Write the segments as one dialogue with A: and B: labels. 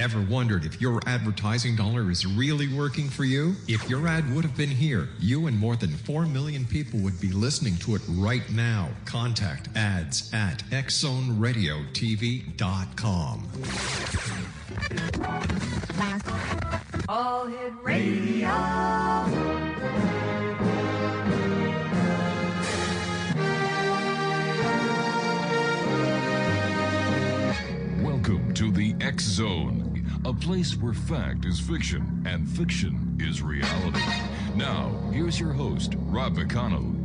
A: Ever wondered if your advertising dollar is really working for you? If your ad would have been here, you and more than 4 million people would be listening to it right now. Contact ads at xzoneradiotv.com.
B: All Hit Radio.
C: Welcome to the X Zone, a place where fact is fiction and fiction is reality. Now, here's your host, Rob McConnell.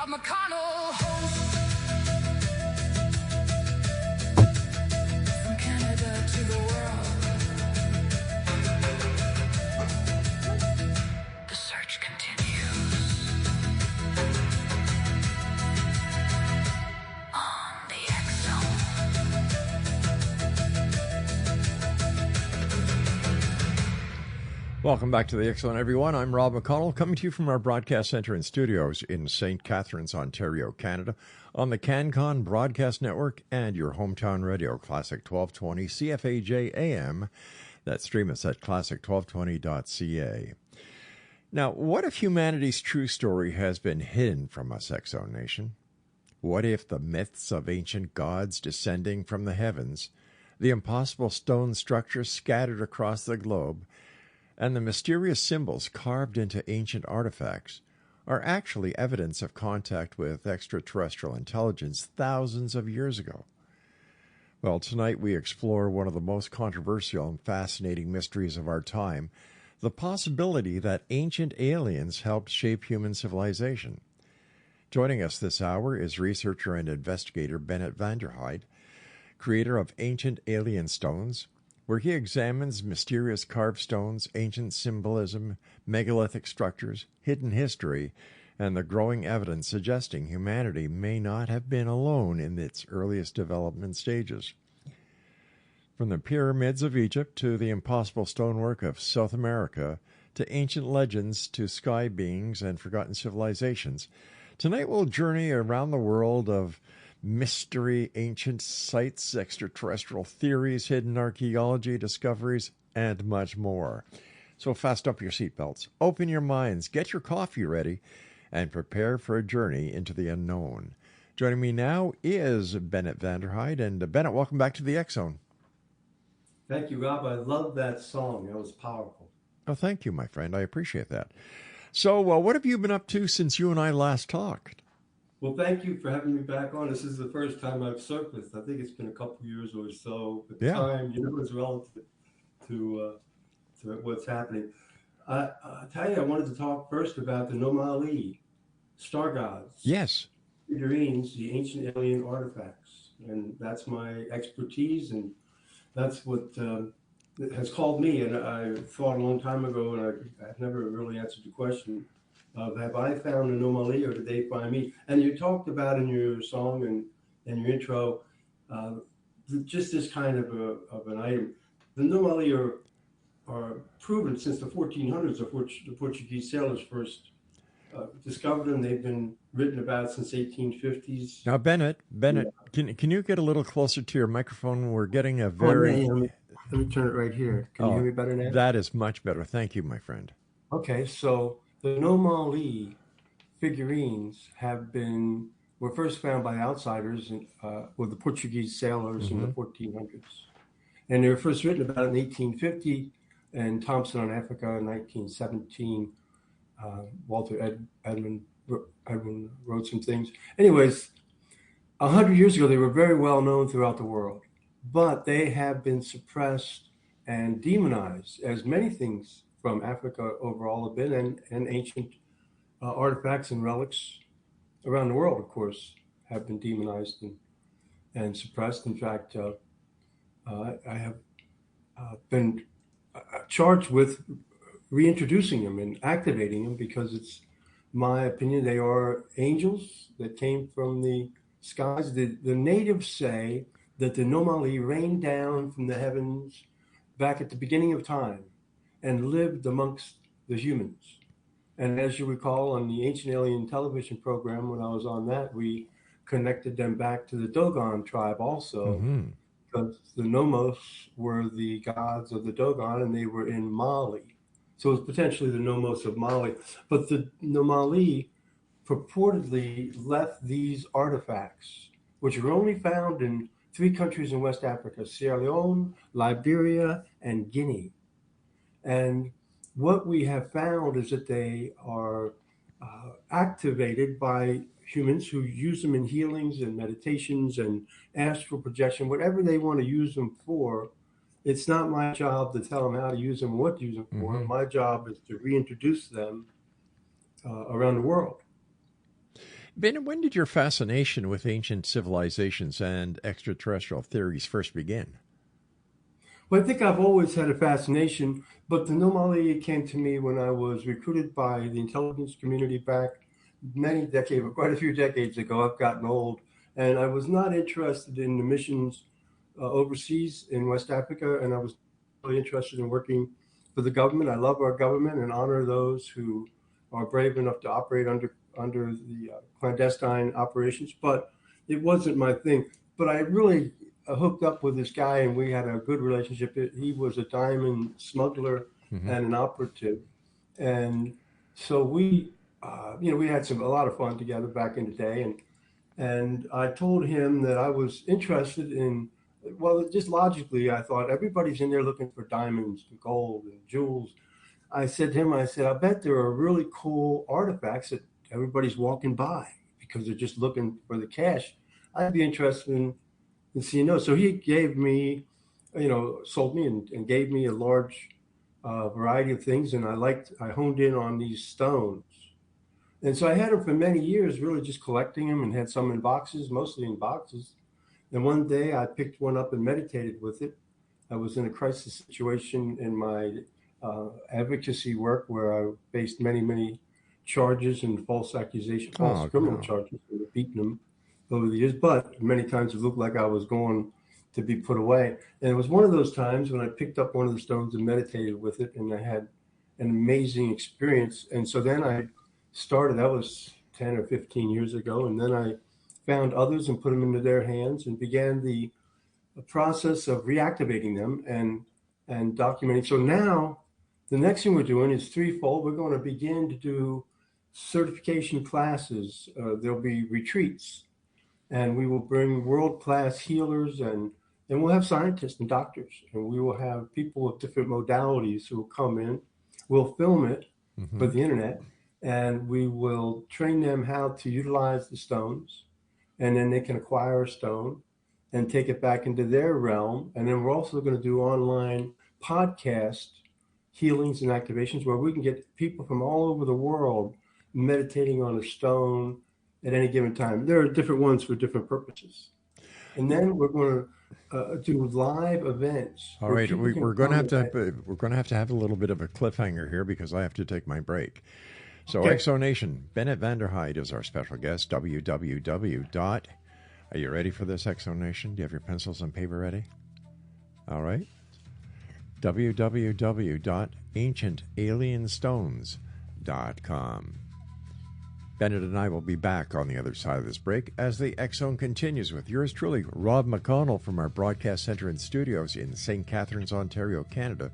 B: Rob McConnell, host. From Canada to the world, the search continues on the X Zone.
D: Welcome back to the X Zone, everyone. I'm Rob McConnell, coming to you from our broadcast center and studios in St. Catharines, Ontario, Canada, on the CanCon Broadcast Network and your hometown radio, Classic 1220 CFAJ AM, that stream us at classic1220.ca. Now, what if humanity's true story has been hidden from us, X Zone Nation? What if the myths of ancient gods descending from the heavens, the impossible stone structures scattered across the globe, and the mysterious symbols carved into ancient artifacts are actually evidence of contact with extraterrestrial intelligence thousands of years ago? Well, tonight we explore one of the most controversial and fascinating mysteries of our time, the possibility that ancient aliens helped shape human civilization. Joining us this hour is researcher and investigator Bennett Vonderheide, creator of Ancient Alien Stones, where he examines mysterious carved stones, ancient symbolism, megalithic structures, hidden history, and the growing evidence suggesting humanity may not have been alone in its earliest development stages. From the pyramids of Egypt to the impossible stonework of South America, to ancient legends to sky beings and forgotten civilizations, tonight we'll journey around the world of mystery, ancient sites, extraterrestrial theories, hidden archaeology discoveries, and much more. So fasten up your seatbelts, open your minds, get your coffee ready, and prepare for a journey into the unknown. Joining me now is Bennett Vonderheide. And Bennett, welcome back to the X Zone.
E: Thank you, Rob. I love that song. It was powerful.
D: Oh, thank you, my friend. I appreciate that. So what have you been up to since you and I last talked?
E: Well, thank you for having me back on. This is the first time I've surfaced. I think it's been a couple years or so. But time, is relative to what's happening. I tell you, I wanted to talk first about the Nomali star gods.
D: Yes.
E: Figurines, the ancient alien artifacts. And that's my expertise, and that's what has called me. And I thought a long time ago, and I've never really answered the question of have I found an anomaly or did they find me? And you talked about in your song and in your intro, just this kind of an item. The anomaly are proven since the 1400s, of which the Portuguese sailors first discovered them. They've been written about since 1850s.
D: Now, Bennett, yeah. Can you get a little closer to your microphone? We're getting a very...
E: Let me turn it right here. Can you hear me better now?
D: That is much better. Thank you, my friend.
E: Okay, so the Nomali figurines were first found by outsiders with the Portuguese sailors in the 1400s. And they were first written about in 1850, and Thompson on Africa in 1917. Walter Edmund wrote some things. Anyways, 100 years ago, they were very well known throughout the world, but they have been suppressed and demonized, as many things from Africa overall have been, and ancient artifacts and relics around the world, of course, have been demonized and suppressed. In fact, I have been charged with reintroducing them and activating them because it's my opinion they are angels that came from the skies. The natives say that the Nomali rained down from the heavens back at the beginning of time and lived amongst the humans. And as you recall, on the Ancient Alien television program, when I was on that, we connected them back to the Dogon tribe also, because the Nomos were the gods of the Dogon, and they were in Mali. So it's potentially the Nomos of Mali. But the Nomali purportedly left these artifacts, which are only found in 3 countries in West Africa: Sierra Leone, Liberia, and Guinea. And what we have found is that they are activated by humans who use them in healings and meditations and astral projection, whatever they want to use them for. It's not my job to tell them how to use them, what to use them for. My job is to reintroduce them around the world.
D: Ben, when did your fascination with ancient civilizations and extraterrestrial theories first begin?
E: Well, I think I've always had a fascination, but the anomaly came to me when I was recruited by the intelligence community back many decades, quite a few decades ago. I've gotten old, and I was not interested in the missions overseas in West Africa, and I was really interested in working for the government. I love our government and honor those who are brave enough to operate under the clandestine operations, but it wasn't my thing. But I really hooked up with this guy, and we had a good relationship. He was a diamond smuggler and an operative, and so we had a lot of fun together back in the day. And I told him that I was interested in, well, just logically, I thought everybody's in there looking for diamonds and gold and jewels. I said to him, I bet there are really cool artifacts that everybody's walking by because they're just looking for the cash. I'd be interested in seeing those. So he gave me, sold me and gave me a large variety of things. And I honed in on these stones. And so I had them for many years, really just collecting them, and had some in boxes, mostly in boxes. And one day I picked one up and meditated with it. I was in a crisis situation in my advocacy work where I faced many, many charges and false accusations, false criminal charges, and beaten them over the years. But many times it looked like I was going to be put away. And it was one of those times when I picked up one of the stones and meditated with it, and I had an amazing experience. And so then I started, that was 10 or 15 years ago, and then I found others and put them into their hands and began the process of reactivating them and documenting. So now the next thing we're doing is threefold. We're going to begin to do certification classes. There'll be retreats, and we will bring world-class healers, and we'll have scientists and doctors, and we will have people of different modalities who will come in. We'll film it for the internet, and we will train them how to utilize the stones, and then they can acquire a stone and take it back into their realm. And then we're also going to do online podcast healings and activations where we can get people from all over the world meditating on a stone at any given time. There are different ones for different purposes. And then we're going to do live events.
D: All right, we're going to have a little bit of a cliffhanger here because I have to take my break. So, okay. Exonation, Bennett Vonderheide is our special guest. www. Are you ready for this, Exonation? Do you have your pencils and paper ready? All right. www.ancientalienstones.com. Bennett and I will be back on the other side of this break as the X-Zone continues with yours truly, Rob McConnell, from our broadcast center and studios in St. Catharines, Ontario, Canada,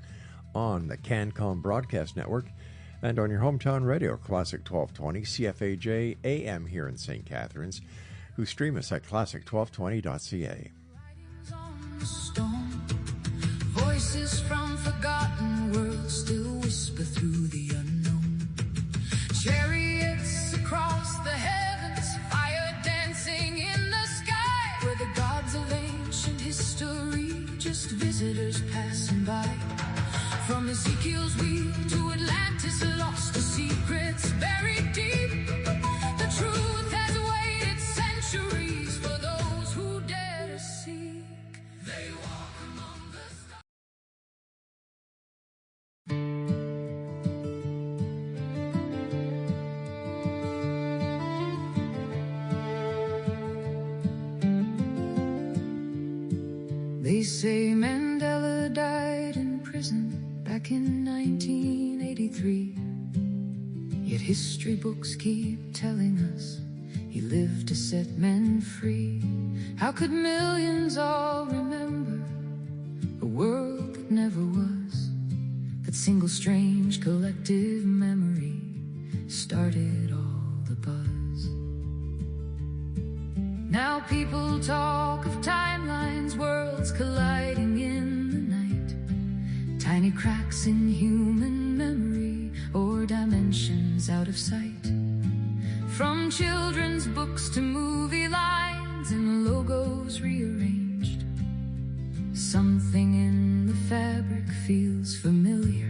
D: on the CanCom Broadcast Network, and on your hometown radio, Classic 1220, CFAJ AM here in St. Catharines, who stream us at classic1220.ca.
B: Voices from forgotten worlds still whisper through the unknown. Chariots across the heavens, fire dancing in the sky. Where the gods of ancient history, just visitors passing by. From Ezekiel's wheel to Atlantis, lost to secrets buried deep. The truth has waited centuries for those who dare to seek. They walk among the stars. They say Mandela died in prison back in 1983. Yet history books keep telling us he lived to set men free. How could millions all remember a world that never was? That single strange collective memory started all the buzz. Now people talk of timelines, worlds colliding in the night. Tiny cracks in human memory, or dimensions out of sight. From children's books to movie lines and logos rearranged, something in the fabric feels familiar,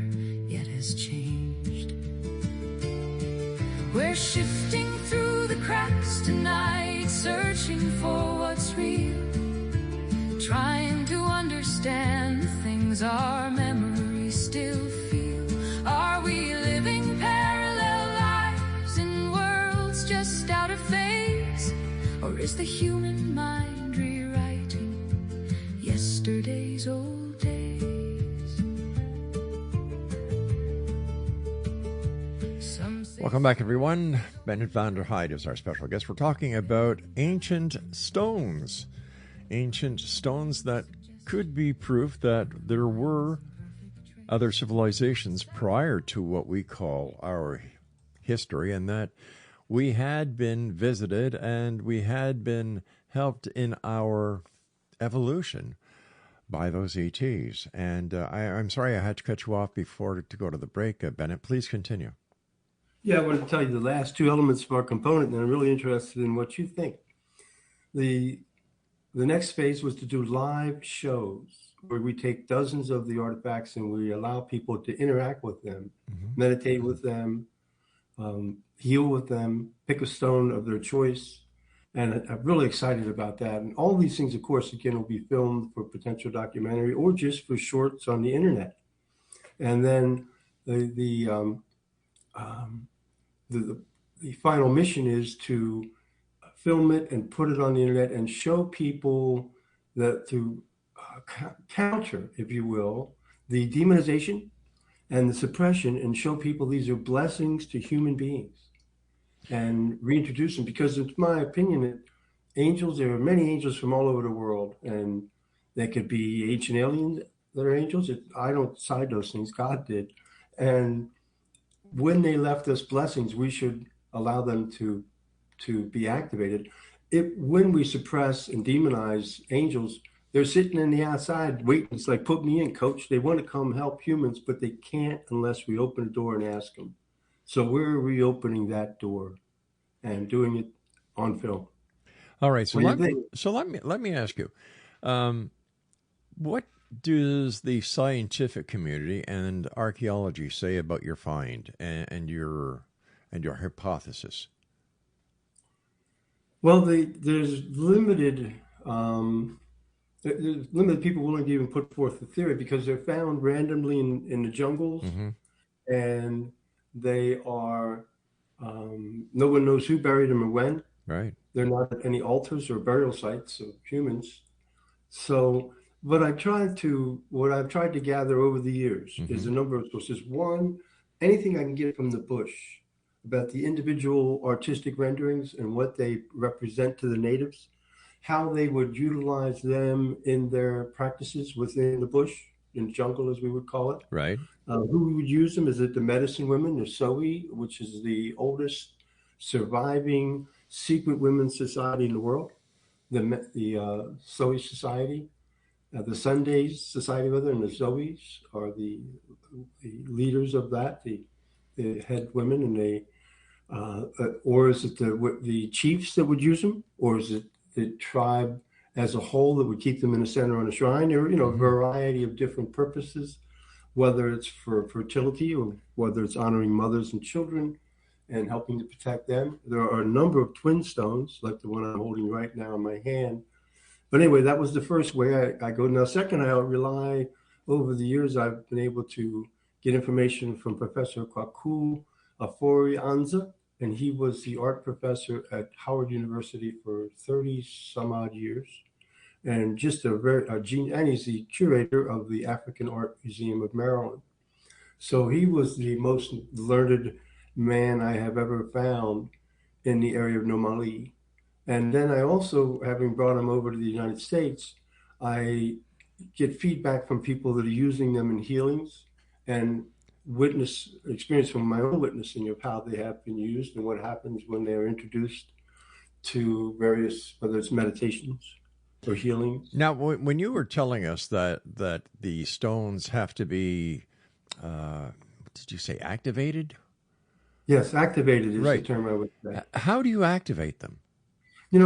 B: yet has changed. We're shifting through the cracks things our memories still feel? Are we living parallel lives in worlds just out of phase? Or is the human mind rewriting yesterday's old days?
D: Welcome back, everyone. Bennett Vonderheide is our special guest. We're talking about ancient stones. Ancient stones that could be proof that there were other civilizations prior to what we call our history, and that we had been visited and we had been helped in our evolution by those ETs. And I'm sorry I had to cut you off before to go to the break. Bennett, please continue.
E: Yeah, I wanted to tell you the last two elements of our component, and I'm really interested in what you think. The next phase was to do live shows where we take dozens of the artifacts and we allow people to interact with them, meditate with them, heal with them, pick a stone of their choice. And I'm really excited about that. And all these things, of course, again, will be filmed for potential documentary or just for shorts on the internet. And then the final mission is to film it and put it on the internet and show people that to counter, if you will, the demonization and the suppression, and show people these are blessings to human beings and reintroduce them. Because it's my opinion that angels, there are many angels from all over the world, and they could be ancient aliens that are angels. I don't decide those things, God did. And when they left us blessings, we should allow them to be activated. When we suppress and demonize angels, they're sitting in the outside waiting. It's like, put me in, coach. They want to come help humans, but they can't unless we open the door and ask them. So we're reopening that door and doing it on film.
D: All right. So let me ask you, what does the scientific community and archaeology say about your find and your hypothesis?
E: Well, there's limited people willing to even put forth the theory, because they're found randomly in the jungles, and they are no one knows who buried them or when.
D: Right.
E: They're not at any altars or burial sites of humans. So what I've tried to gather over the years is a number of sources. One, anything I can get from the bush about the individual artistic renderings and what they represent to the natives, how they would utilize them in their practices within the bush, in the jungle, as we would call it.
D: Right.
E: Who would use them? Is it the medicine women, the Sowi, which is the oldest surviving secret women's society in the world, the Sowi Society, the Sundays Society, rather, and the Zoes are the leaders of that, the head women, and they, or is it the chiefs that would use them, or is it the tribe as a whole that would keep them in the center on a shrine? There are, a variety of different purposes, whether it's for fertility or whether it's honoring mothers and children and helping to protect them. There are a number of twin stones, like the one I'm holding right now in my hand. But anyway, that was the first way I go. Now, second, I rely, over the years, I've been able to get information from Professor Kwaku Afori-Anza, and he was the art professor at Howard University for 30 some odd years. And just a genius, and he's the curator of the African Art Museum of Maryland. So he was the most learned man I have ever found in the area of Nomali. And then I also, having brought him over to the United States, I get feedback from people that are using them in healings, and experience from my own witnessing of how they have been used and what happens when they are introduced to various, whether it's meditations or healings.
D: Now, when you were telling us that the stones have to be, did you say activated?
E: Yes, activated is
D: right.
E: the term I would say.
D: How do you activate them?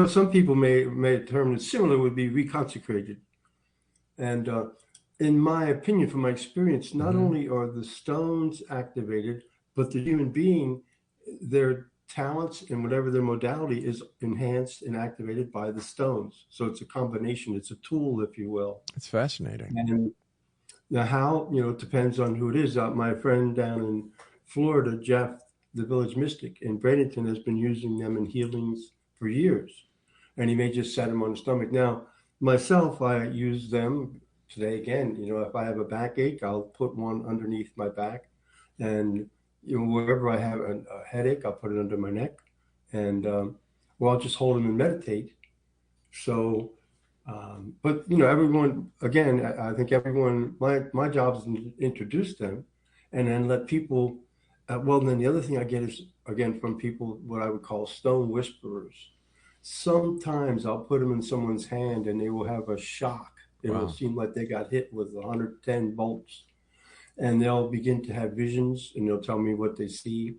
E: Some people may term it similar, would be reconsecrated. And in my opinion, from my experience, not only are the stones activated, but the human being, their talents and whatever their modality is enhanced and activated by the stones. So it's a combination. It's a tool, if you will.
D: It's fascinating.
E: And Now, how, it depends on who it is. My friend down in Florida, Jeff, the village mystic in Bradenton, has been using them in healings for years. And he may just set them on the stomach. Now, myself, I use them today again. If I have a backache, I'll put one underneath my back. And, wherever I have a headache, I'll put it under my neck. And, I'll just hold them and meditate. So, but everyone, again, I think everyone, my job is to introduce them and then let people, then the other thing I get is, again, from people, what I would call stone whisperers. Sometimes I'll put them in someone's hand and they will have a shock. It will seem like they got hit with 110 volts, and they'll begin to have visions and they'll tell me what they see.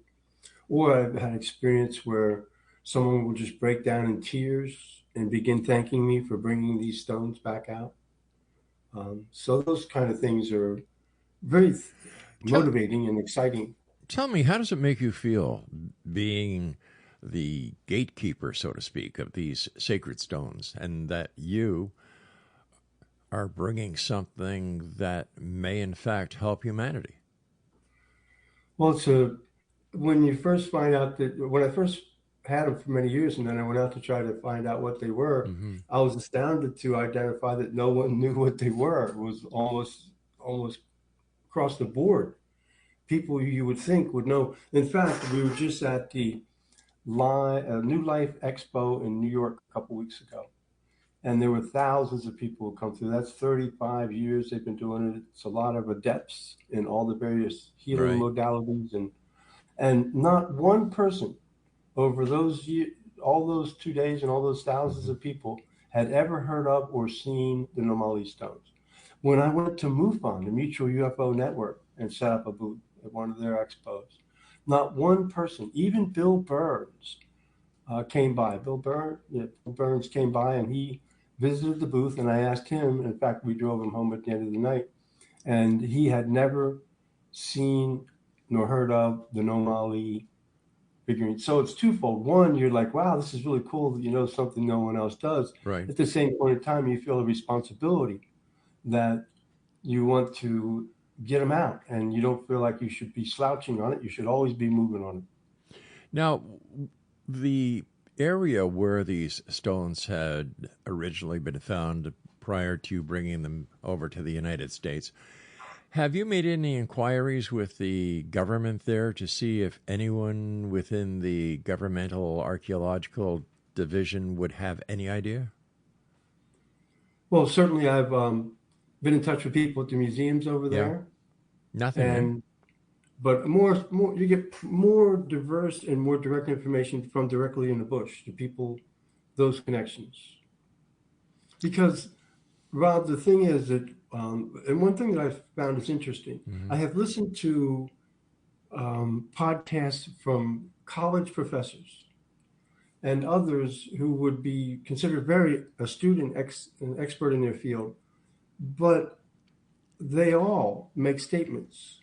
E: Or I've had experience where someone will just break down in tears and begin thanking me for bringing these stones back out. So those kind of things are very motivating and exciting.
D: Tell me, how does it make you feel being the gatekeeper, so to speak, of these sacred stones, and that you are bringing something that may in fact help humanity?
E: Well, when you first find out when I first had them for many years, and then I went out to try to find out what they were, I was astounded to identify that no one knew what they were. It was almost across the board. People you would think would know. In fact, we were just at the New Life Expo in New York a couple weeks ago, and there were thousands of people who come through. That's 35 years they've been doing it. It's a lot of adepts in all the various healing modalities, and not one person over those years, all those 2 days and all those thousands of people had ever heard of or seen the Nomali stones. When I went to MUFON, the Mutual UFO Network, and set up a booth at one of their expos, not one person, even Bill Burns, came by. Bill Burns came by and he visited the booth, and I asked him, in fact, we drove him home at the end of the night, and he had never seen nor heard of the Nomali figurine. So it's twofold. One, you're like, wow, this is really cool that you know something no one else does.
D: Right.
E: At the same point in time, you feel a responsibility that you want to get them out, and you don't feel like you should be slouching on it. You should always be moving on it.
D: Now, the area where these stones had originally been found prior to bringing them over to the United States, have you made any inquiries with the government there to see if anyone within the governmental archaeological division would have any idea?
E: Well, certainly I've been in touch with people at the museums over there.
D: Nothing.
E: But more, you get more diverse and more direct information from directly in the bush, the people, those connections. Because, Rob, the thing is that, and one thing that I've found is interesting, I have listened to podcasts from college professors and others who would be considered very astute and an expert in their field, but they all make statements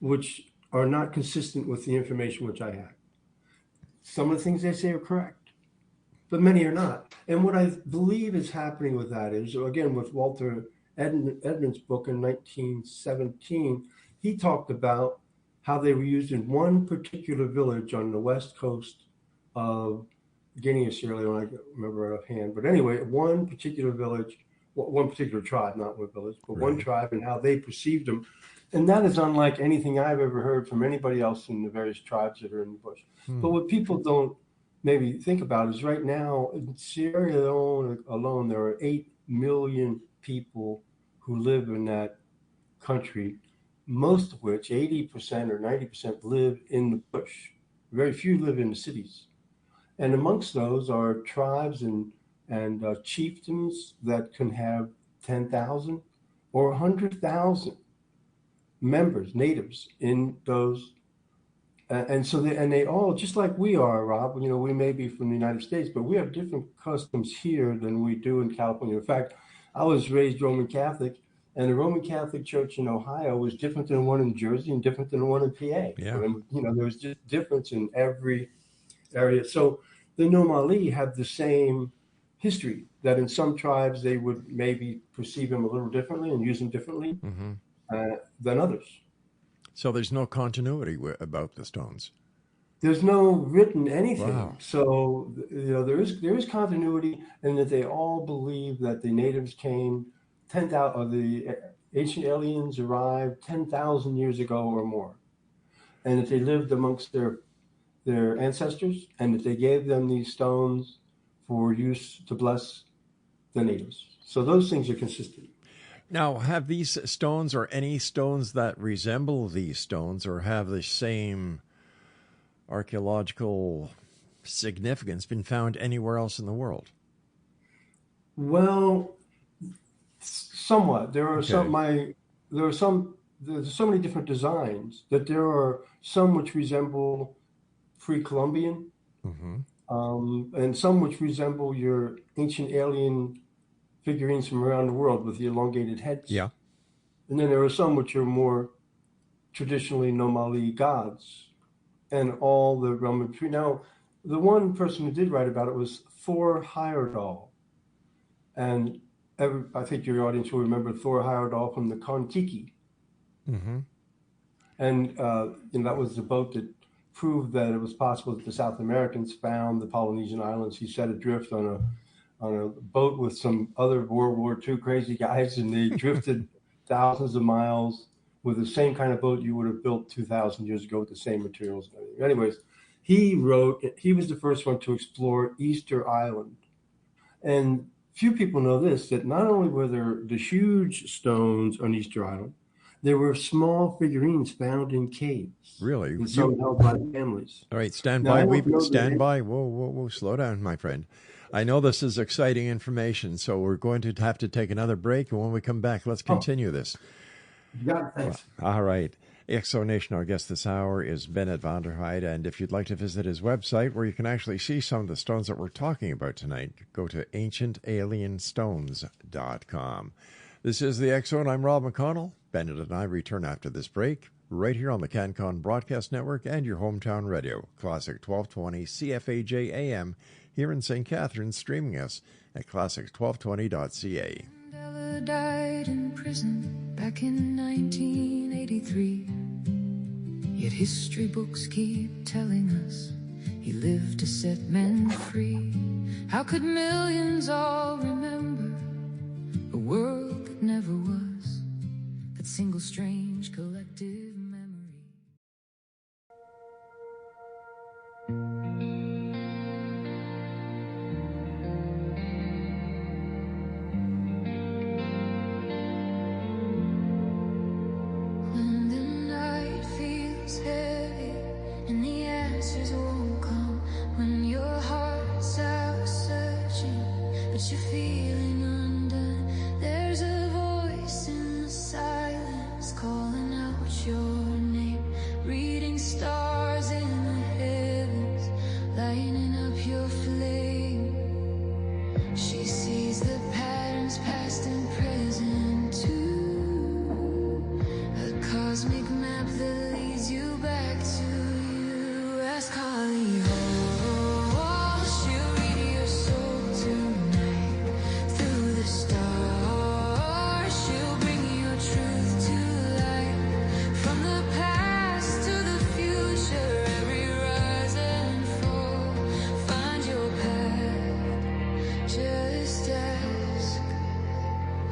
E: which are not consistent with the information which I have. Some of the things they say are correct, but many are not. And what I believe is happening with that is, again, with Walter Edmonds' book in 1917, he talked about how they were used in one particular village on the west coast of Guinea or Sierra Leone, I don't remember offhand. But anyway, one particular village, one particular tribe, not one village, but one tribe, and how they perceived them. And that is unlike anything I've ever heard from anybody else in the various tribes that are in the bush. But what people don't maybe think about is right now in Sierra Leone alone, there are 8 million people who live in that country, most of which, 80% or 90%, live in the bush. Very few live in the cities. And amongst those are tribes and chieftains that can have 10,000 or 100,000 members, natives in those, and so they all, just like we are, Rob. We may be from the United States, but we have different customs here than we do in California. In fact, I was raised Roman Catholic, and the Roman Catholic Church in Ohio was different than one in Jersey and different than the one in PA.
D: Yeah.
E: There was just difference in every area. So the Nomali have the same history, that in some tribes they would maybe perceive them a little differently and use them differently. than others.
D: So there's no continuity about the stones.
E: There's no written anything.
D: Wow.
E: So, there is continuity in that they all believe that the natives came 10,000, or the ancient aliens arrived 10,000 years ago or more, and that they lived amongst their ancestors, and that they gave them these stones for use to bless the natives. So those things are consistent.
D: Now, have these stones, or any stones that resemble these stones, or have the same archaeological significance, been found anywhere else in the world?
E: Well, somewhat. There's so many different designs that there are some which resemble pre-Columbian, and some which resemble your ancient alien figurines from around the world with the elongated heads.
D: Yeah.
E: And then there are some which are more traditionally Nomali gods, and all the realm in between. Now, the one person who did write about it was Thor Heyerdahl. And I think your audience will remember Thor Heyerdahl from the Kon-Tiki. And that was the boat that proved that it was possible that the South Americans found the Polynesian islands. He set adrift on a boat with some other World War II crazy guys, and they drifted thousands of miles with the same kind of boat you would have built 2,000 years ago with the same materials and everything. Anyways, he was the first one to explore Easter Island. And few people know this, that not only were there the huge stones on Easter Island, there were small figurines found in caves.
D: Really?
E: And some held by families.
D: All right, stand
E: Now,
D: by.
E: Stand
D: by. Whoa, slow down, my friend. I know this is exciting information, so we're going to have to take another break. And when we come back, let's continue this.
E: You got it, thanks.
D: All right. Exonation, our guest this hour is Bennett Vonderheide, and if you'd like to visit his website where you can actually see some of the stones that we're talking about tonight, go to ancientalienstones.com. This is the X Zone. I'm Rob McConnell. Bennett and I return after this break, right here on the CanCon Broadcast Network and your hometown radio, Classic 1220 CFAJ AM, here in St. Catharines, streaming us at classic1220.ca.
B: Mandela died in prison back in 1983. Yet history books keep telling us he lived to set men free. How could millions all remember a world that never was, that single strange collective memory? When the night feels heavy and the answers won't come, when your heart's out searching but you're feeling undone, there's a voice in the silence calling out your name, reading stars in the heavens, lighting up your flame. She sees the patterns past and present too, a cosmic map that leads you back to you. Ask Holly Hall, she'll read your soul tonight. Through the stars, she'll bring your truth to light. From the past to the future, every rise and fall, find your path. Just ask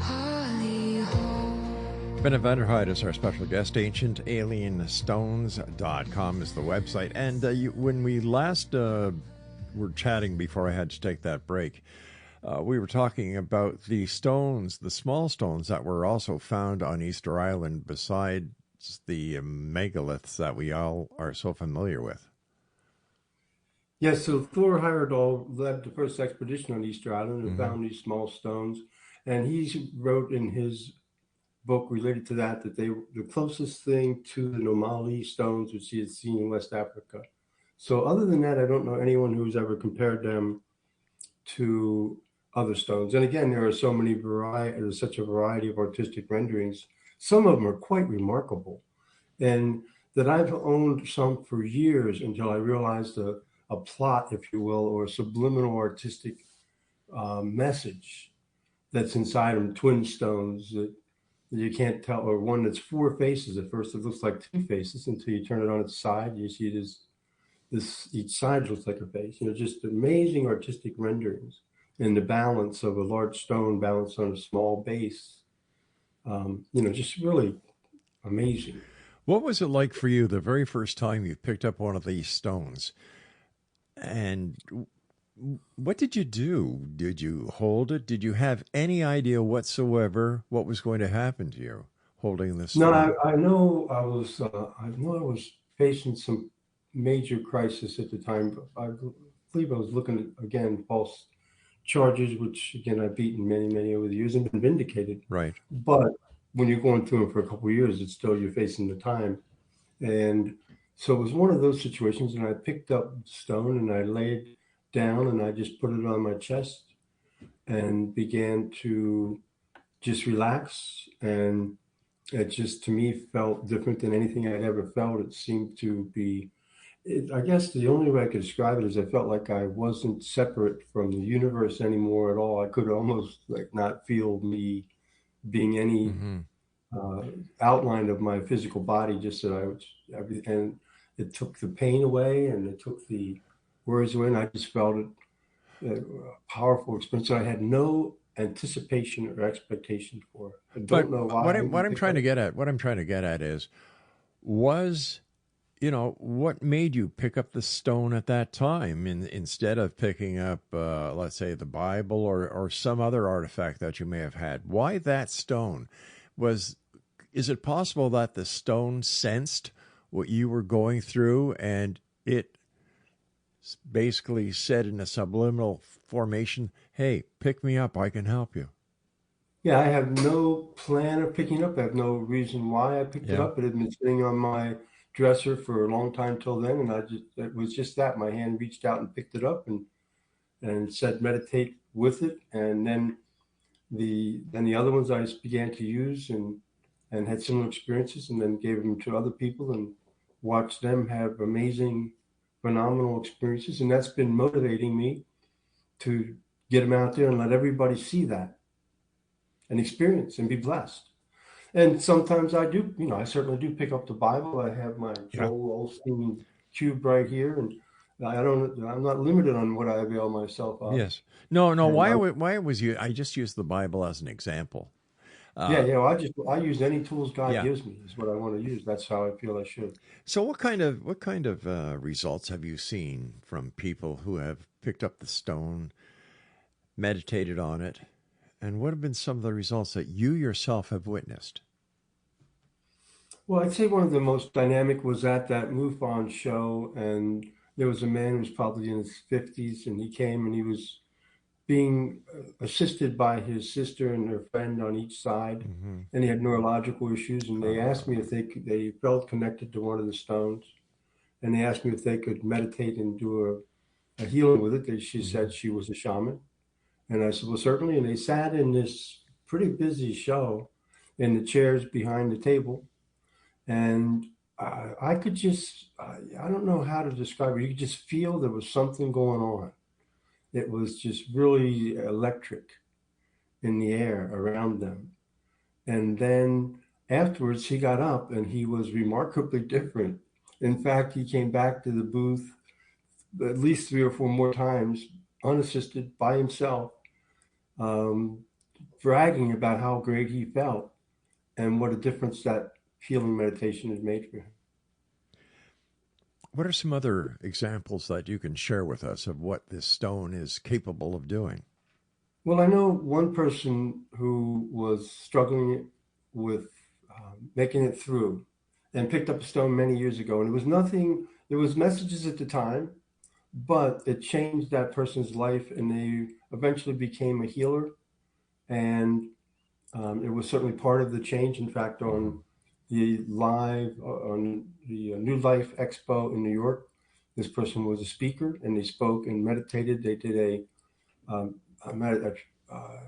B: Holly Hall.
D: Bennett Vonderheide is our special guest. AncientAlienStones.com is the website. And when we last were chatting before I had to take that break, we were talking about the stones, the small stones that were also found on Easter Island besides the megaliths that we all are so familiar with.
E: Yes, so Thor Heyerdahl led the first expedition on Easter Island and found these small stones. And he wrote in his book related to that they were the closest thing to the Nomali stones which he had seen in West Africa. So other than that, I don't know anyone who's ever compared them to other stones. And again, there's such a variety of artistic renderings. Some of them are quite remarkable. And that I've owned some for years until I realized a plot, if you will, or a subliminal artistic message that's inside them, twin stones that you can't tell, or one that's four faces. At first, it looks like two faces until you turn it on its side. You see this each side looks like a face. Just amazing artistic renderings and the balance of a large stone balanced on a small base. Just really amazing.
D: What was it like for you the very first time you picked up one of these stones? And what did you do? Did you hold it? Did you have any idea whatsoever what was going to happen to you holding this
E: No,
D: stone?
E: I know I was facing some major crisis at the time. I believe I was looking at, again, false charges, which again I've beaten many, many over the years and been vindicated.
D: Right.
E: But when you're going through it for a couple of years, it's still you're facing the time. And so it was one of those situations, and I picked up the stone and I laid down and I just put it on my chest and began to just relax. And it just, to me, felt different than anything I'd ever felt. It seemed to be, I guess the only way I could describe it is I felt like I wasn't separate from the universe anymore at all. I could almost like not feel me being any outline of my physical body, just that I was, and it took the pain away and it took the worries away. And I just felt it, a powerful experience. So I had no anticipation or expectation for it. I don't know why.
D: What I'm trying to get at is, was, what made you pick up the stone at that time instead of picking up, let's say, the Bible or some other artifact that you may have had? Why that stone? Is it possible that the stone sensed what you were going through and it basically said in a subliminal formation, hey, pick me up, I can help you?
E: Yeah, I have no plan of picking it up. I have no reason why I picked it
D: Yeah.
E: up. It had been sitting on my dresser for a long time till then, and it was just that. My hand reached out and picked it up and said meditate with it. And then the other ones I just began to use and had similar experiences, and then gave them to other people and watched them have amazing, phenomenal experiences. And that's been motivating me to get them out there and let everybody see that and experience and be blessed. And sometimes I do, I certainly do pick up the Bible. I have my
D: Yeah.
E: Joel Osteen cube right here, and I'm not limited on what I avail myself of.
D: Yes. No.
E: And
D: Why was you? I just used the Bible as an example.
E: yeah. I use any tools God
D: Yeah.
E: gives me is what I want to use. That's how I feel I should.
D: So, what kind of results have you seen from people who have picked up the stone, meditated on it, and what have been some of the results that you yourself have witnessed?
E: Well, I'd say one of the most dynamic was at that MUFON show, and there was a man who was probably in his 50s, and he came and he was being assisted by his sister and her friend on each side, and he had neurological issues. And they asked me if they felt connected to one of the stones, and they asked me if they could meditate and do a healing with it. She said she was a shaman, and I said, well, certainly. And they sat in this pretty busy show in the chairs behind the table, and I could just, I don't know how to describe it. You could just feel there was something going on. It was just really electric in the air around them. And then afterwards, he got up and he was remarkably different. In fact, he came back to the booth at least 3 or 4 more times, unassisted, by himself, bragging about how great he felt and what a difference that healing meditation has made for him.
D: What are some other examples that you can share with us of what this stone is capable of doing?
E: Well, I know one person who was struggling with making it through and picked up a stone many years ago. And it was nothing, there was messages at the time, but it changed that person's life, and they eventually became a healer. And it was certainly part of the change. In fact, on the New Life Expo in New York, this person was a speaker, and they spoke and meditated. They did a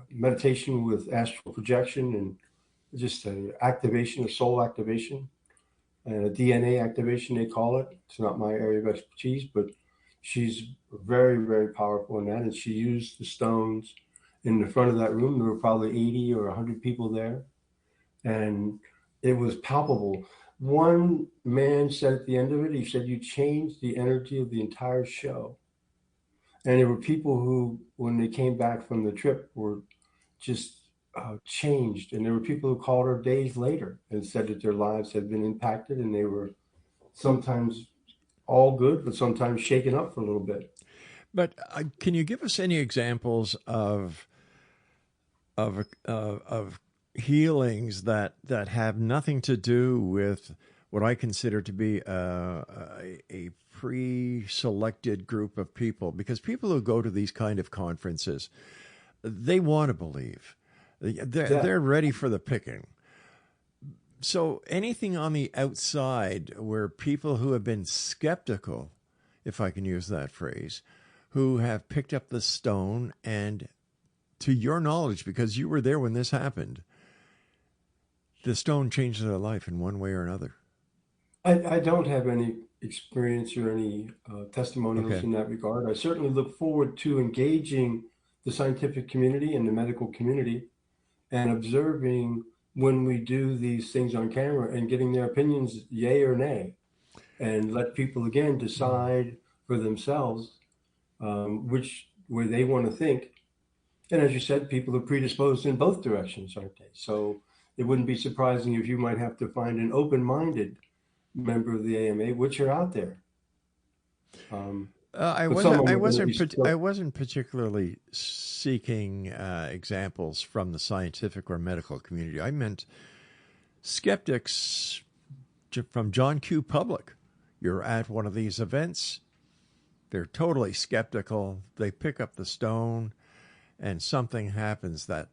E: meditation with astral projection and just an activation, a soul activation, and a DNA activation, they call it. It's not my area of expertise, but she's very, very powerful in that. And she used the stones in the front of that room. There were probably 80 or 100 people there. and it was palpable. One man said at the end of it, he said, "You changed the energy of the entire show." And there were people who, when they came back from the trip, were just changed. And there were people who called her days later and said that their lives had been impacted, and they were sometimes all good, but sometimes shaken up for a little bit.
D: But can you give us any examples of healings that have nothing to do with what I consider to be a pre-selected group of people? Because people who go to these kind of conferences, they want to believe. They're ready for the picking. So anything on the outside where people who have been skeptical, if I can use that phrase, who have picked up the stone, and to your knowledge, because you were there when this happened, the stone changed their life in one way or another.
E: I don't have any experience or any testimonials in that regard. I certainly look forward to engaging the scientific community and the medical community and observing when we do these things on camera and getting their opinions, yay or nay, and let people again decide for themselves which way they want to think. And as you said, people are predisposed in both directions, aren't they? So it wouldn't be surprising if you might have to find an open-minded member of the AMA, which are out there.
D: I wasn't particularly seeking examples from the scientific or medical community. I meant skeptics from John Q. Public. You're at one of these events. They're totally skeptical. They pick up the stone, and something happens that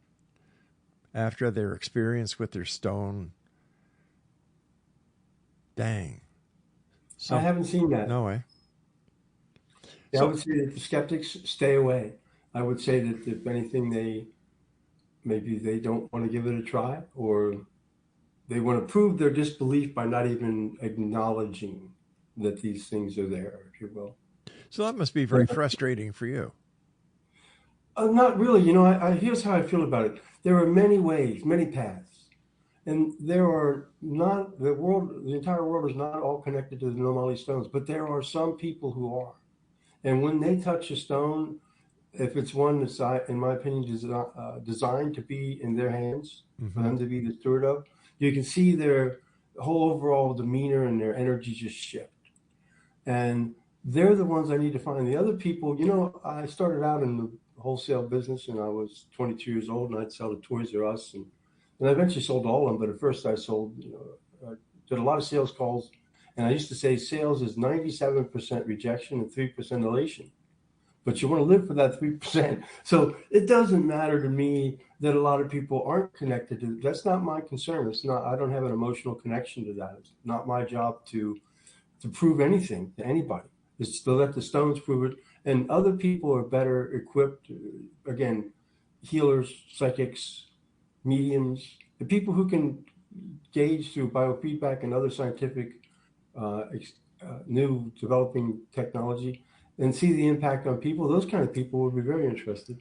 D: after their experience with their stone, dang.
E: I haven't seen that.
D: No way.
E: I would say that the skeptics stay away. I would say that if anything, maybe they don't want to give it a try, or they want to prove their disbelief by not even acknowledging that these things are there, if you will.
D: So that must be very frustrating for you.
E: Not really. Here's how I feel about it. There are many ways, many paths, and there are not the entire world is not all connected to the Normali stones, but there are some people who are. And when they touch a stone, if it's one that's, in my opinion, designed to be in their hands, for them to be the steward of, you can see their whole overall demeanor and their energy just shift. And they're the ones I need to find. The other people, I started out in the wholesale business, and I was 22 years old, and I'd sell to Toys R Us, and I eventually sold to all of them. But at first I sold, I did a lot of sales calls. And I used to say sales is 97% rejection and 3% elation. But you want to live for that 3%. So it doesn't matter to me that a lot of people aren't connected to it. That's not my concern. I don't have an emotional connection to that. It's not my job to prove anything to anybody. It's to let the stones prove it. And other people are better equipped, again, healers, psychics, mediums, the people who can gauge through biofeedback and other scientific new developing technology and see the impact on people. Those kind of people would be very interested.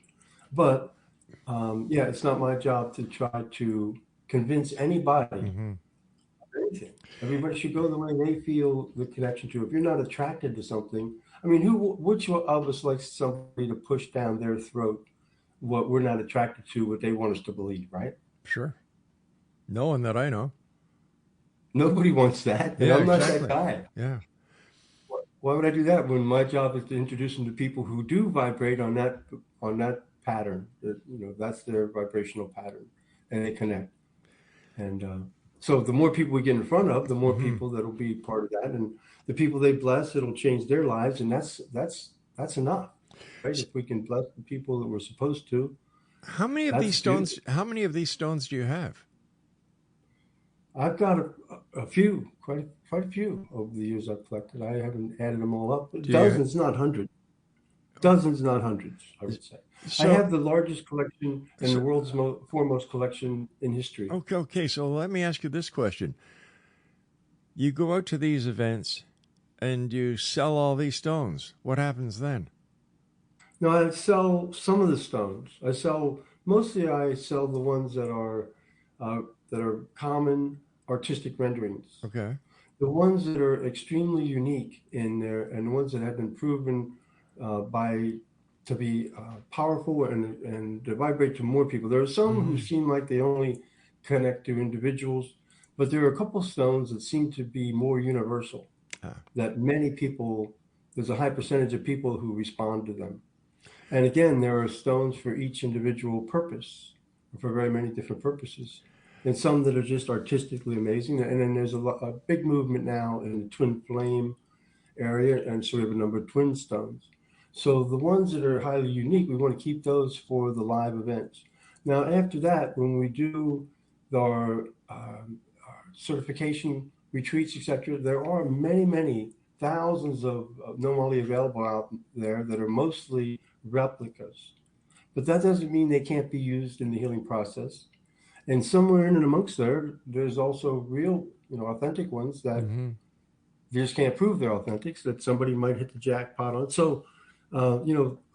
E: But it's not my job to try to convince anybody of anything. Everybody should go the way they feel the connection to. If you're not attracted to something, which of us likes somebody to push down their throat what we're not attracted to, what they want us to believe, right?
D: Sure. No one that I know.
E: Nobody wants that.
D: Yeah,
E: I'm not
D: exactly.
E: that guy.
D: Yeah.
E: Why would I do that when my job is to introduce them to people who do vibrate on that pattern? That's their vibrational pattern, and they connect. And so the more people we get in front of, the more people that'll be part of that, and the people they bless, it'll change their lives, and that's enough, right? If we can bless the people that we're supposed to.
D: How many of these stones? Beautiful. How many of these stones do you have?
E: I've got a few, quite a few over the years I've collected. I haven't added them all up. Dozens, not hundreds. Dozens, not hundreds, I would say. So, I have the largest collection and the world's foremost collection in history.
D: Okay. So let me ask you this question. You go out to these events and you sell all these stones. What happens then?
E: No, I sell some of the stones. I sell the ones that are that are common artistic renderings.
D: Okay.
E: The ones that are extremely unique in there, and the ones that have been proven to be powerful and to vibrate to more people. There are some who seem like they only connect to individuals, but there are a couple stones that seem to be more universal. That many people, there's a high percentage of people who respond to them. And again, there are stones for each individual purpose, for very many different purposes, and some that are just artistically amazing. And then there's a big movement now in the twin flame area, and so we have a number of twin stones. So the ones that are highly unique, we want to keep those for the live events. Now, after that, when we do our certification retreats, etc., there are many, many thousands of normally available out there that are mostly replicas. But that doesn't mean they can't be used in the healing process. And somewhere in and amongst there's also real, authentic ones that you just can't prove they're authentic, that somebody might hit the jackpot on. So,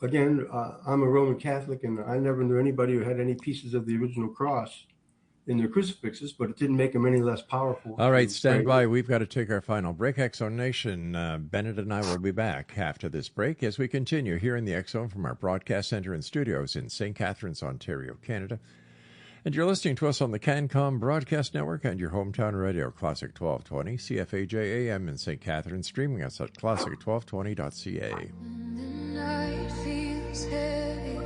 E: again, I'm a Roman Catholic, and I never knew anybody who had any pieces of the original cross in their crucifixes, but it didn't make them any less powerful.
D: All right, stand by. We've got to take our final break. X-Zone Nation, Bennett and I will be back after this break as we continue here in the X-Zone from our broadcast center and studios in St. Catharines, Ontario, Canada. And you're listening to us on the CanCom Broadcast Network and your hometown radio, Classic 1220, CFAJ AM in St. Catharines, streaming us at classic1220.ca.
B: When the night feels heavy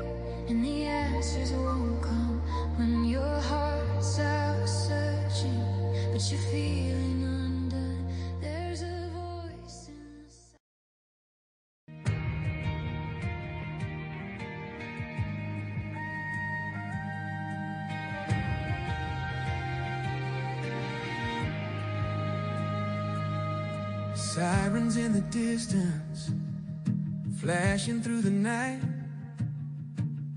B: and the answers won't come, when your heart's out searching but you're feeling undone, there's a voice inside.
F: Sirens in the distance, flashing through the night,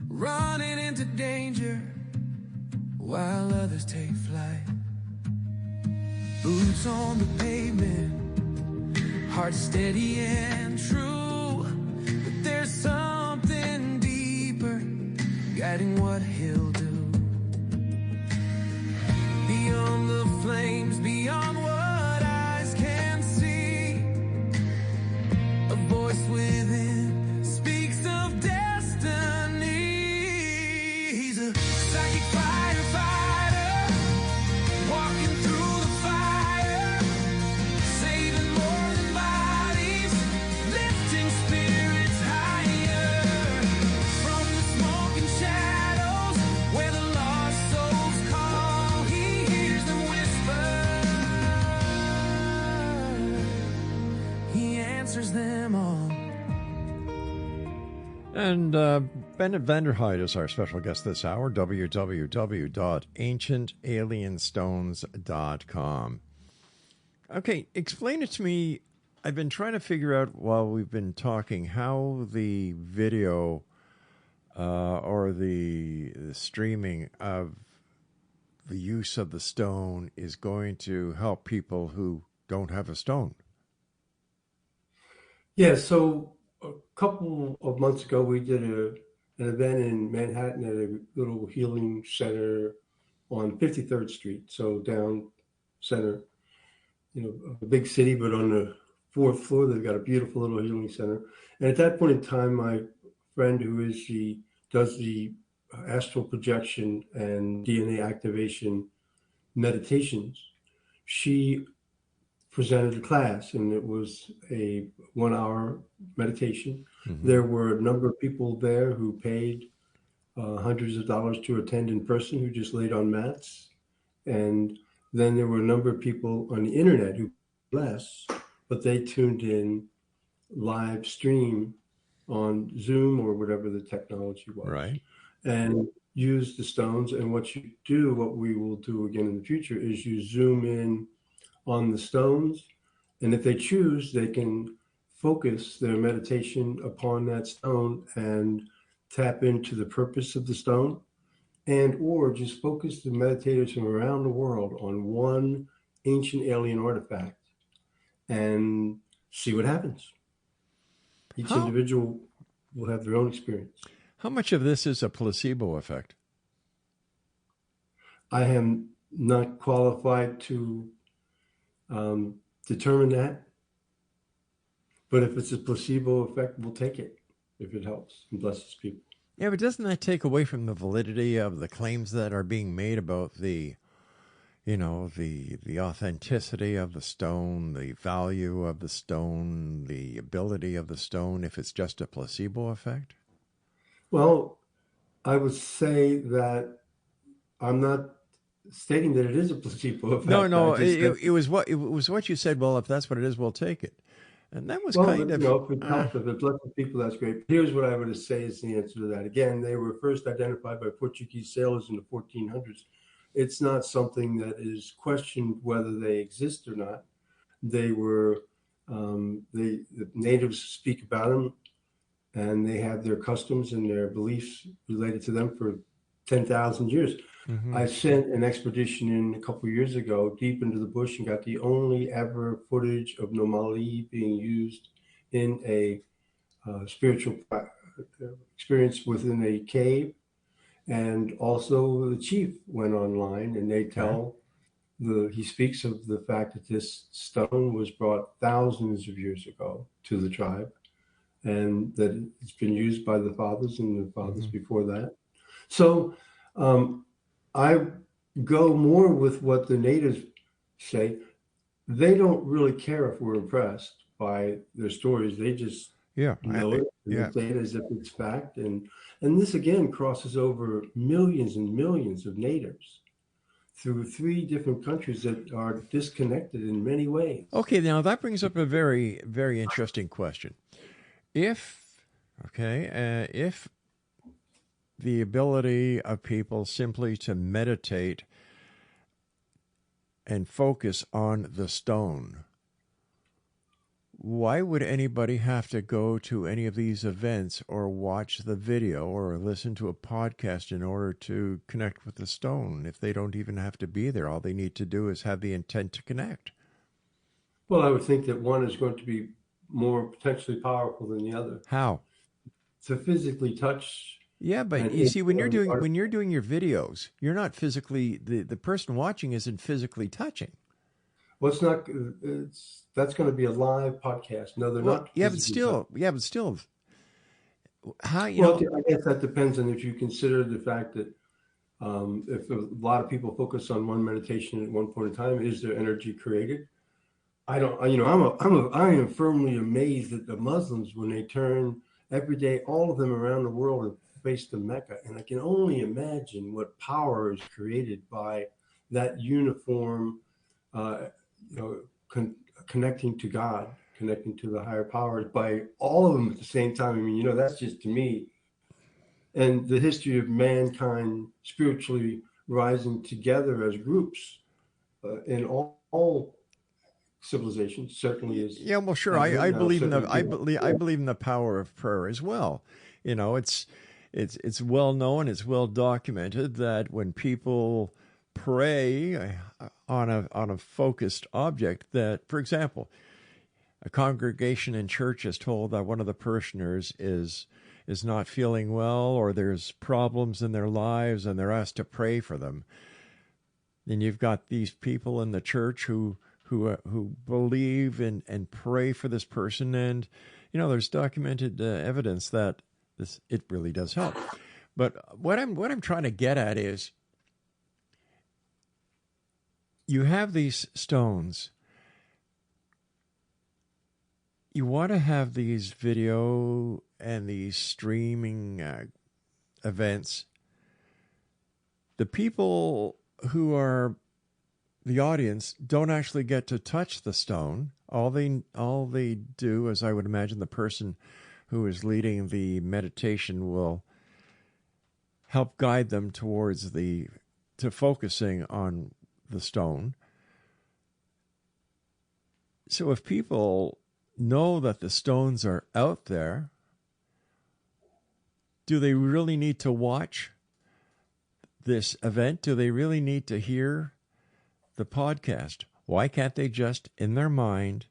F: running into danger while others take flight. Boots on the pavement, heart steady and true, but there's something deeper guiding what he'll do. Beyond the flames, beyond what eyes can see, a voice within speaks of destiny. He's a psychic firefighter, walking through the fire, saving more than bodies, lifting spirits higher. From the smoking shadows where the lost souls call, he hears them whisper. He answers them all.
D: And Bennett Vonderheide is our special guest this hour, www.ancientalienstones.com. Okay, explain it to me. I've been trying to figure out while we've been talking how the video or the streaming of the use of the stone is going to help people who don't have a stone.
E: Yeah, so a couple of months ago, we did an event in Manhattan at a little healing center on 53rd Street, so down center, a big city, but on the fourth floor, they've got a beautiful little healing center. And at that point in time, my friend who does the astral projection and DNA activation meditations, she presented a class, and it was a 1-hour meditation. There were a number of people there who paid hundreds of dollars to attend in person, who just laid on mats. And then there were a number of people on the internet who less, but they tuned in live stream on Zoom or whatever the technology was.
D: Right.
E: And used the stones. And what we will do again in the future, is you zoom in on the stones, and if they choose, they can focus their meditation upon that stone and tap into the purpose of the stone, and or just focus the meditators from around the world on one ancient alien artifact and see what happens. Each individual will have their own experience.
D: How much of this is a placebo effect?
E: I am not qualified to determine that. But if it's a placebo effect, we'll take it if it helps and blesses people.
D: Yeah, but doesn't that take away from the validity of the claims that are being made about the authenticity of the stone, the value of the stone, the ability of the stone, if it's just a placebo effect?
E: Well, I would say that I'm not stating that it is a placebo effect.
D: No, it was what you said. Well, if that's what it is, we'll take it. And that was kind of...
E: if it helps, if it blesses people, that's great. But here's what I would say is the answer to that. Again, they were first identified by Portuguese sailors in the 1400s. It's not something that is questioned whether they exist or not. They were, the natives speak about them, and they have their customs and their beliefs related to them for 10,000 years. Mm-hmm. I sent an expedition in a couple of years ago deep into the bush and got the only ever footage of Nomali being used in a spiritual experience within a cave. And also the chief went online and they tell he speaks of the fact that this stone was brought thousands of years ago to the tribe, and that it's been used by the fathers and the fathers before that. So I go more with what the natives say. They don't really care if we're impressed by their stories. They just know it and say it as if it's fact. And this, again, crosses over millions and millions of natives through 3 different countries that are disconnected in many ways.
D: Okay, now that brings up a very, very interesting question. If the ability of people simply to meditate and focus on the stone, why would anybody have to go to any of these events or watch the video or listen to a podcast in order to connect with the stone if they don't even have to be there? All they need to do is have the intent to connect.
E: Well, I would think that one is going to be more potentially powerful than the other.
D: How?
E: To physically touch.
D: Yeah, but you see, when you're doing your videos, you're not physically, the person watching isn't physically touching.
E: Well, that's going to be a live podcast. No, they're not.
D: Yeah, but still, how,
E: I guess that depends on if you consider the fact that if a lot of people focus on one meditation at one point in time, is there energy created? I don't, I am firmly amazed at the Muslims when they turn every day, all of them around the world, and face to Mecca. And I can only imagine what power is created by that uniform, connecting to God, connecting to the higher powers by all of them at the same time. I mean, that's just to me. And the history of mankind spiritually rising together as groups in all civilizations certainly is.
D: Yeah, well, sure. I believe in I believe in the power of prayer as well. It's well known, it's well documented that when people pray on a focused object, that, for example, a congregation in church is told that one of the parishioners is not feeling well, or there's problems in their lives, and they're asked to pray for them. And you've got these people in the church who believe and pray for this person, and there's documented evidence that it really does help. But what I'm trying to get at is, you have these stones. You want to have these video and these streaming events. The people who are the audience don't actually get to touch the stone. All they do, as I would imagine, the person who is leading the meditation will help guide them towards to focusing on the stone. So if people know that the stones are out there, do they really need to watch this event? Do they really need to hear the podcast? Why can't they just, in their mind,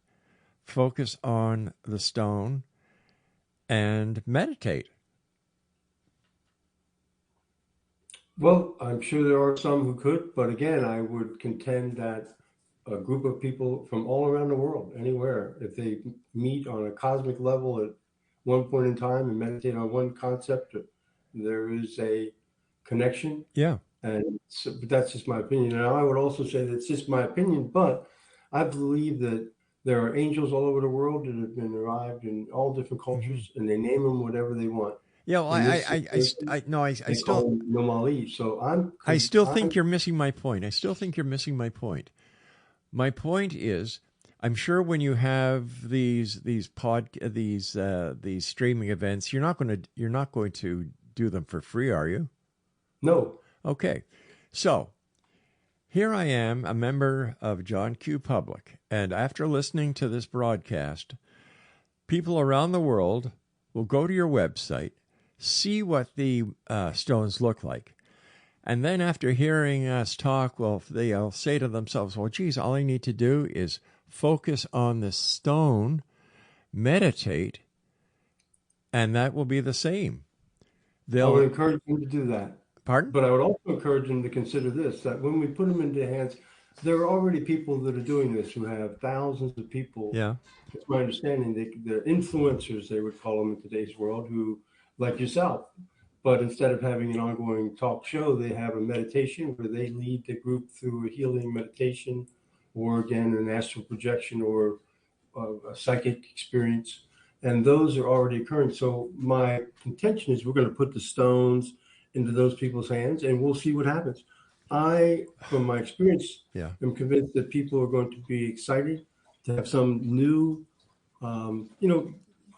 D: focus on the stone and meditate?
E: Well, I'm sure there are some who could, but again, I would contend that a group of people from all around the world, anywhere, if they meet on a cosmic level at one point in time and meditate on one concept, there is a connection.
D: Yeah.
E: And so, but that's just my opinion. And I would also say that's just my opinion, but I believe that there are angels all over the world that have been arrived in all different cultures, and they name them whatever they want.
D: Yeah, well,
E: In this
D: I
E: they call
D: still,
E: them Nomali. So
D: I still
E: I'm
D: think you're missing my point. I still think you're missing my point. My point is, I'm sure when you have these streaming events, you're not going to do them for free, are you?
E: no.
D: Okay, so here I am, a member of John Q. Public, and after listening to this broadcast, people around the world will go to your website, see what the stones look like. And then after hearing us talk, well, they'll say to themselves, well, geez, all I need to do is focus on the stone, meditate, and that will be the same.
E: I would encourage them to do that.
D: Pardon?
E: But I would also encourage them to consider this, that when we put them into hands, there are already people that are doing this who have thousands of people.
D: Yeah.
E: It's my understanding they're influencers, they would call them in today's world, who, like yourself, but instead of having an ongoing talk show, they have a meditation where they lead the group through a healing meditation, or again, an astral projection or a psychic experience. And those are already occurring. So my contention is we're going to put the stones into those people's hands and we'll see what happens. From my experience, am convinced that people are going to be excited to have some new,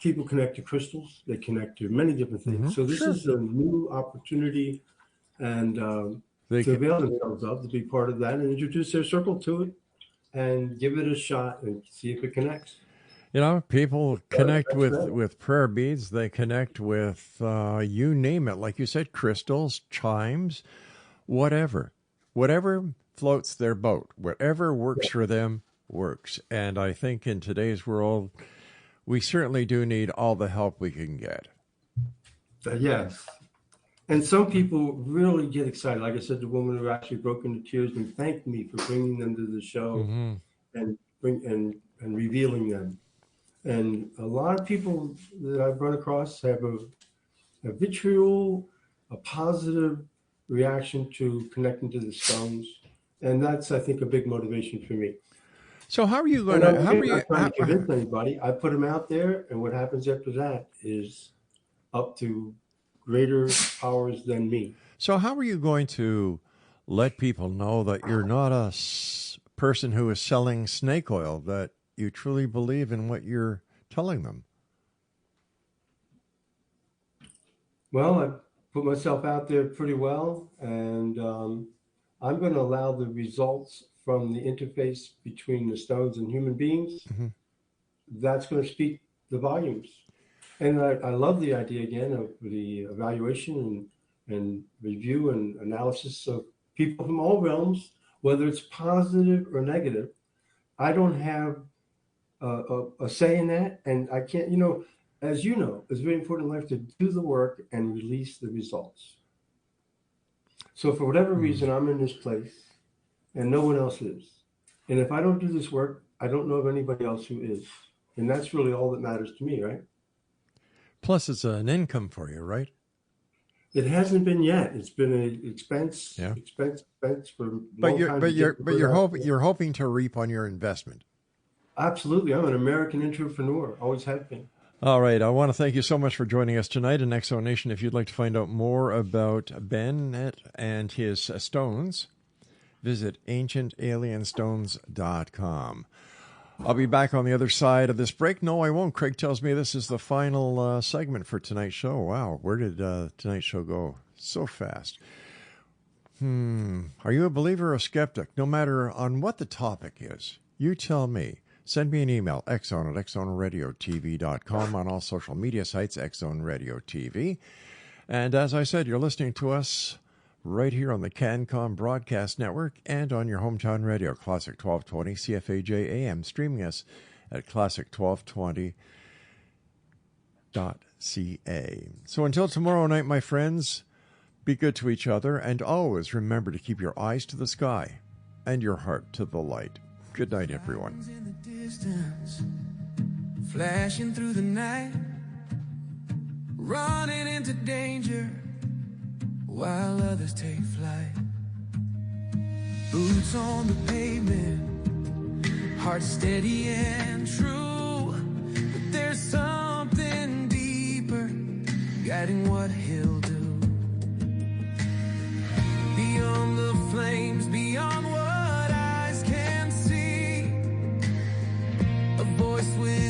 E: people connect to crystals. They connect to many different things. So this is a new opportunity, and to avail themselves of, to be part of that and introduce their circle to it and give it a shot and see if it connects.
D: People connect with prayer beads. They connect with, you name it, like you said, crystals, chimes, whatever. Whatever floats their boat, whatever works for them works. And I think in today's world, we certainly do need all the help we can get.
E: Yes. And some people really get excited. Like I said, the woman who actually broke into tears and thanked me for bringing them to the show and revealing them. And a lot of people that I've run across have a vitriol, a positive reaction to connecting to the stones. And that's, I think, a big motivation for me.
D: So how are you going to...
E: I'm not trying to convince anybody. I put them out there, and what happens after that is up to greater powers than me.
D: So how are you going to let people know that you're not a person who is selling snake oil, that you truly believe in what you're telling them?
E: Well, I put myself out there pretty well, and I'm going to allow the results from the interface between the stones and human beings. That's going to speak the volumes. And I love the idea, again, of the evaluation and review and analysis of people from all realms, whether it's positive or negative. I don't have a say in that, and I can't, as you know, it's very important in life to do the work and release the results. So for whatever reason, I'm in this place and no one else is. And if I don't do this work, I don't know of anybody else who is. And that's really all that matters to me, right?
D: Plus, it's an income for you, right?
E: It hasn't been yet. It's been an expense for a long time.
D: But you're hoping to reap on your investment.
E: Absolutely. I'm an American entrepreneur. Always have been.
D: All right. I want to thank you so much for joining us tonight in Exo Nation. If you'd like to find out more about Bennett and his stones, visit ancientalienstones.com. I'll be back on the other side of this break. No, I won't. Craig tells me this is the final segment for tonight's show. Wow, where did tonight's show go so fast? Are you a believer or a skeptic? No matter on what the topic is, you tell me. Send me an email, xzone at xzoneradiotv.com, on all social media sites, Xzone Radio TV. And as I said, you're listening to us right here on the CanCon Broadcast Network and on your hometown radio, Classic 1220 CFAJ AM, streaming us at classic1220.ca. So until tomorrow night, my friends, Be good to each other, and always remember to keep your eyes to the sky and your heart to the light. Good night, everyone.
F: In the distance, flashing through the night, running into danger while others take flight. Boots on the pavement, heart steady and true, but there's something deeper guiding what he'll do. Beyond the flames, beyond what eyes can see, a voice with